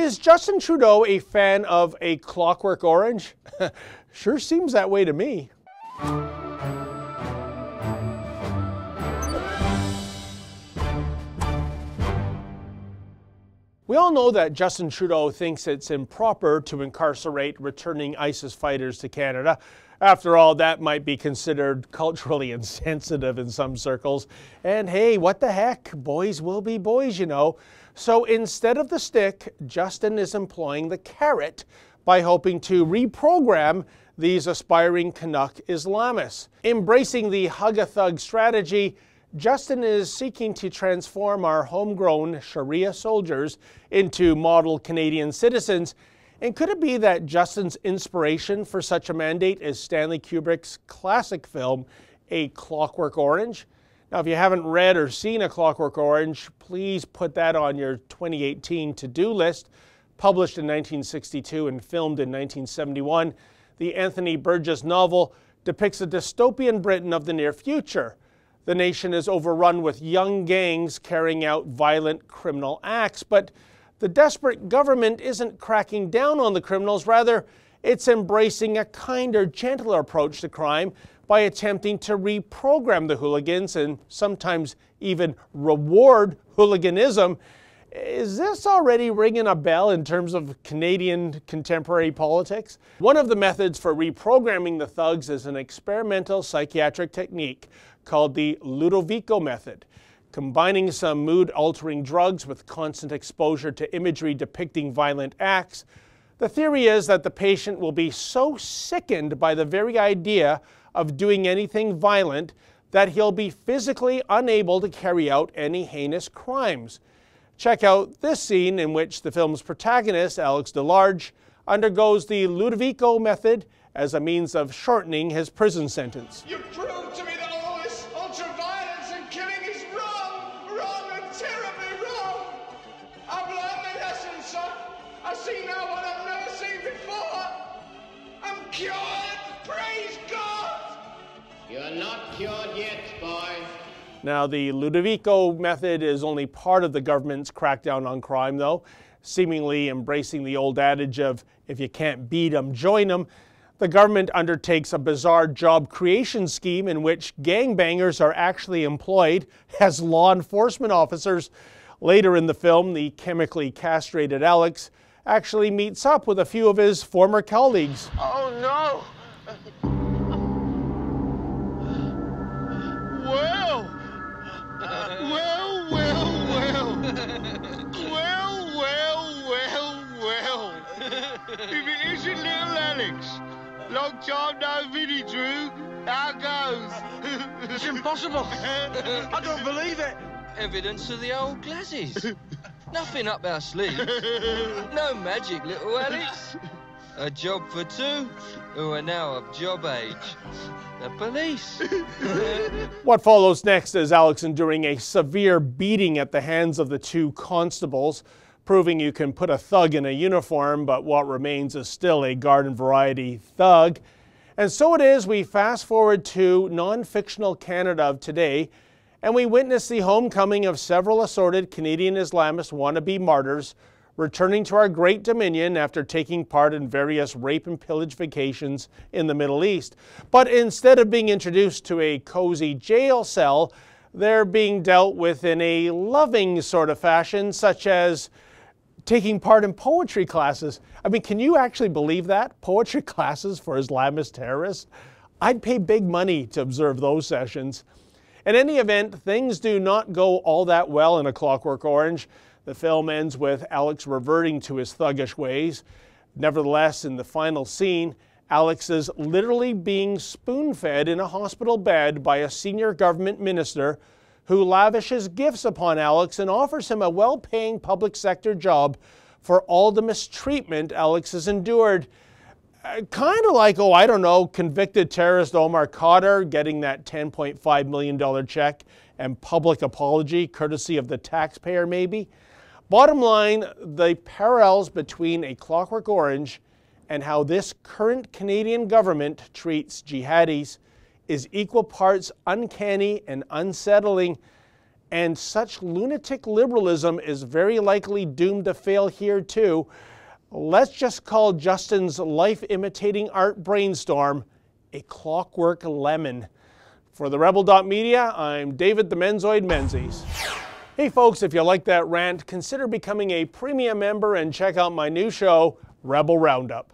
Is Justin Trudeau a fan of A Clockwork Orange? Sure seems that way to me. We all know that Justin Trudeau thinks it's improper to incarcerate returning ISIS fighters to Canada. After all, that might be considered culturally insensitive in some circles. And hey, what the heck? Boys will be boys, you know. So instead of the stick, Justin is employing the carrot by hoping to reprogram these aspiring Canuck Islamists. Embracing the hug-a-thug strategy, Justin is seeking to transform our homegrown Sharia soldiers into model Canadian citizens. And could it be that Justin's inspiration for such a mandate is Stanley Kubrick's classic film, A Clockwork Orange? Now, if you haven't read or seen A Clockwork Orange, please put that on your 2018 to-do list. Published in 1962 and filmed in 1971, the Anthony Burgess novel depicts a dystopian Britain of the near future. The nation is overrun with young gangs carrying out violent criminal acts, but the desperate government isn't cracking down on the criminals. Rather, it's embracing a kinder, gentler approach to crime by attempting to reprogram the hooligans and sometimes even reward hooliganism. Is this already ringing a bell in terms of Canadian contemporary politics? One of the methods for reprogramming the thugs is an experimental psychiatric technique called the Ludovico method. Combining some mood-altering drugs with constant exposure to imagery depicting violent acts, the theory is that the patient will be so sickened by the very idea of doing anything violent that he'll be physically unable to carry out any heinous crimes. Check out this scene in which the film's protagonist, Alex Delarge, undergoes the Ludovico method as a means of shortening his prison sentence. You proved to me that all this ultra-violence and killing is wrong and terribly wrong. I've learned my lesson, son. I see now what I've never seen before. I'm cured, praise God. You're not cured yet, boy. Now, the Ludovico method is only part of the government's crackdown on crime, though, seemingly embracing the old adage of, if you can't beat 'em, join 'em. The government undertakes a bizarre job creation scheme in which gangbangers are actually employed as law enforcement officers. Later in the film, the chemically castrated Alex actually meets up with a few of his former colleagues. Oh, no. Well. If it isn't little Alex. Long time no Vinny, Drew. How goes? It's impossible. I don't believe it. Evidence of the old glasses. Nothing up our sleeve. No magic, little Alex. A job for two who are now of job age. The police. What follows next is Alex enduring a severe beating at the hands of the two constables, proving you can put a thug in a uniform, but what remains is still a garden variety thug. And so it is, we fast forward to non-fictional Canada of today, and we witness the homecoming of several assorted Canadian Islamist wannabe martyrs returning to our great dominion after taking part in various rape and pillage vacations in the Middle East. But instead of being introduced to a cozy jail cell, they're being dealt with in a loving sort of fashion, such as taking part in poetry classes. I mean, can you actually believe that? Poetry classes for Islamist terrorists? I'd pay big money to observe those sessions. In any event, things do not go all that well in A Clockwork Orange. The film ends with Alex reverting to his thuggish ways. Nevertheless, in the final scene, Alex is literally being spoon-fed in a hospital bed by a senior government minister who lavishes gifts upon Alex and offers him a well-paying public sector job for all the mistreatment Alex has endured. Kind of like, oh, I don't know, convicted terrorist Omar Khadr getting that $10.5 million check and public apology courtesy of the taxpayer, maybe. Bottom line, the parallels between A Clockwork Orange and how this current Canadian government treats jihadis is equal parts uncanny and unsettling. And such lunatic liberalism is very likely doomed to fail here too. Let's just call Justin's life-imitating art brainstorm a clockwork lemon. For the Rebel.Media, I'm David the Menzoid Menzies. Hey folks, if you like that rant, consider becoming a premium member and check out my new show, Rebel Roundup.